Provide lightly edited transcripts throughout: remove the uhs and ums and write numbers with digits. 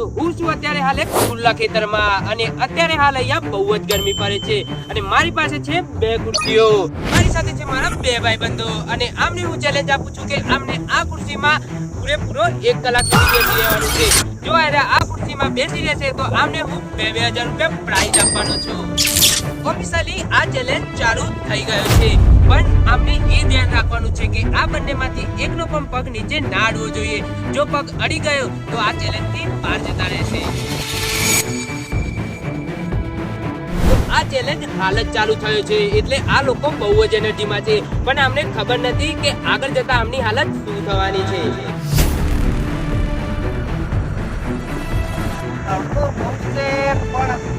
તો હું છું અત્યારે હાલ એક ખુલ્લા ખેતરમાં અને અત્યારે હાલ અહીંયા બહુ જ ગરમી પડે છે અને મારી પાસે છે 2 ખુરશીઓ, મારી સાથે છે મારા 2 ભાઈબંધો અને આમને હું ચેલેન્જ આપું છું કે આમને આ ખુરશીમાં પૂરેપૂરો 1 કલાક સુધી બેસી રહેવાનું છે. જો આ ખુરશીમાં બેસી રહેશે તો આમને હું 2000 રૂપિયા પ્રાઇઝ આપવાનો છું. ઓફિશિયલી આ ચેલેન્જ ચાલુ થઈ ગયો છે, પણ આમને એ ધ્યાન રાખવાનું છે કે આ બંનેમાંથી એકનો પણ પગ નીચે ના અડવો જોઈએ. જો પગ અડી ગયો તો આ ચેલેન્જથી બહાર જતા રહેશે. આ ચેલેન્જ હાલ જ ચાલુ થયો છે એટલે આ લોકો બહુ જ એનર્જીમાં છે, પણ અમને ખબર નથી કે આગળ જતા આમની હાલત શું થવાની છે.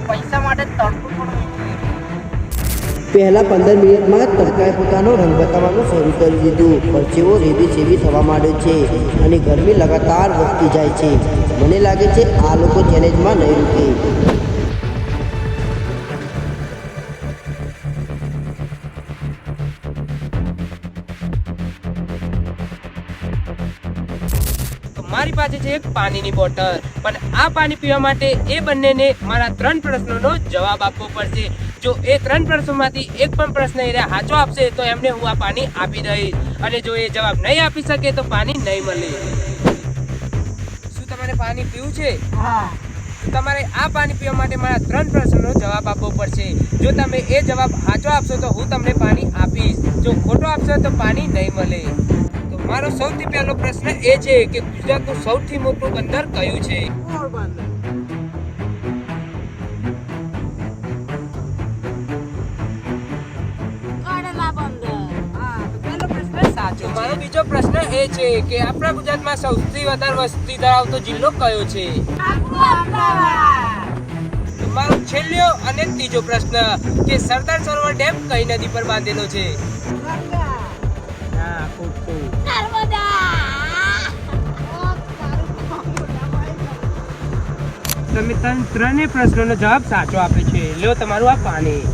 પૈસા માટે પહેલા 15 મિનિટમાં તડકાએ પોતાનો રંગ બતાવવાનું શરૂ કરી દીધું. પરસેવો રેબી થવા માંડ્યો છે અને ગરમી લગાતાર વધતી જાય છે. મને લાગે છે આ લોકો ચેલેન્જમાં નહીં રૂકે. મારી પાસે છે એક પાણીની બોટલ, પણ આ પાણી પીવા માટે એ બંનેને મારા 3 પ્રશ્નોનો જવાબ આપવો પડશે. જો એ 3 પ્રશ્નોમાંથી એક પણ પ્રશ્ન એ સાચો આપશે તો એમને હું આ પાણી આપી દઈશ, અને જો એ જવાબ નહીં આપી શકે તો પાણી નહીં મળે. શું તમારે પાણી પીવું છે? હા. તમારે આ પાણી પીવા માટે મારા 3 પ્રશ્નોનો જવાબ આપવો પડશે. જો તમે એ જવાબ સાચો આપશો તો હું તમને પાણી આપીશ, જો ખોટો આપશો તો પાણી નહીં મળે. તો મારો સૌથી પહેલો પ્રશ્ન એ છે કે ગુજરાતનું સૌથી મોટું બંદર કયું છે? સાચો. મારો બીજો પ્રશ્ન એ છે કે આપણા ગુજરાતમાં સૌથી વધારે વસ્તી ધરાવતો જિલ્લો કયો છે? મારો છેલ્લો અને ત્રીજો પ્રશ્ન કે સરદાર સરોવર ડેમ કઈ નદી પર બાંધેલો છે? તમે 3 પ્રશ્નોનો જવાબ સાચો આપે છે. લ્યો તમારું આ પાણી.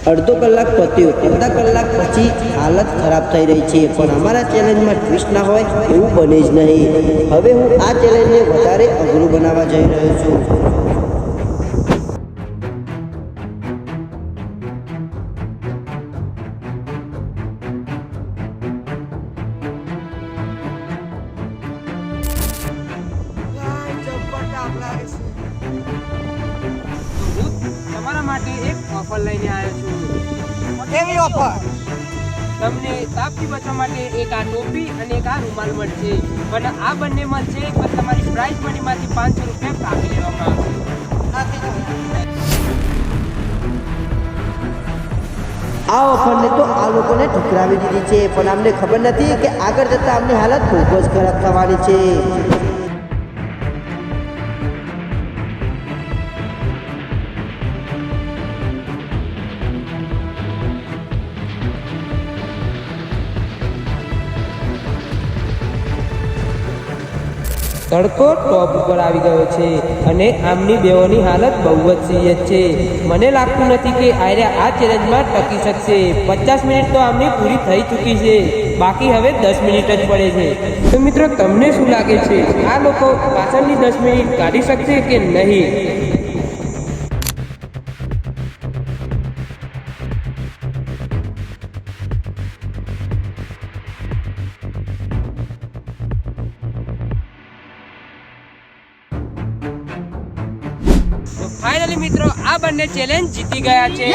અડધો કલાક પત્યો. અડધા કલાક પછી હાલત ખરાબ થઈ રહી છે, પણ અમારા ચેલેન્જમાં ટ્વિસ્ટ ના હોય એવું બને જ નહીં. હવે હું આ ચેલેન્જને વધારે અઘરું બનાવવા જઈ રહ્યો છું. તમારા માટે એક ઓફર લઈને આવ્યો છું. કેવી ઓફર? તમને તાપથી બચવા માટે એક આ ટોપી અને એક આ રૂમાલ મળશે, પણ આ બંને મળશે પણ તમારી પ્રાઇઝ મનીમાંથી 500 રૂપિયા કાપી લેવામાં આવશે. આ ઓફરને તો આ લોકોને ઠુકરાવી દીધી છે, પણ અમને ખબર નથી કે આગળ જતાં આમની હાલત ખૂબ જ ખરાબ થવાની છે. તડકો ટોપ ઉપર આવી ગયો છે અને આમની બેઓની હાલત બહુ જ સિરિયસ છે. મને લાગતું નથી કે આર્યા આ ચેલેન્જમાં ટકી શકશે. 50 મિનિટ તો આમની પૂરી થઈ ચૂકી છે, બાકી હવે 10 મિનિટ જ પડે છે. તો મિત્રો તમને શું લાગે છે, આ લોકો પાછળની 10 મિનિટ કાઢી શકશે કે નહીં? ફાઇનલી મિત્રો આ બંને ચેલેન્જ જીતી ગયા છે.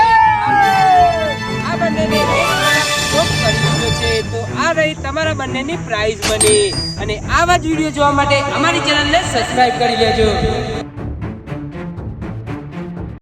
આ બંનેને કરી દીધો છે. તો આ રહી તમારા બંનેની પ્રાઇઝ બની. અને આવા જ વિડીયો જોવા માટે અમારી ચેનલને સબસ્ક્રાઇબ કરી લેજો.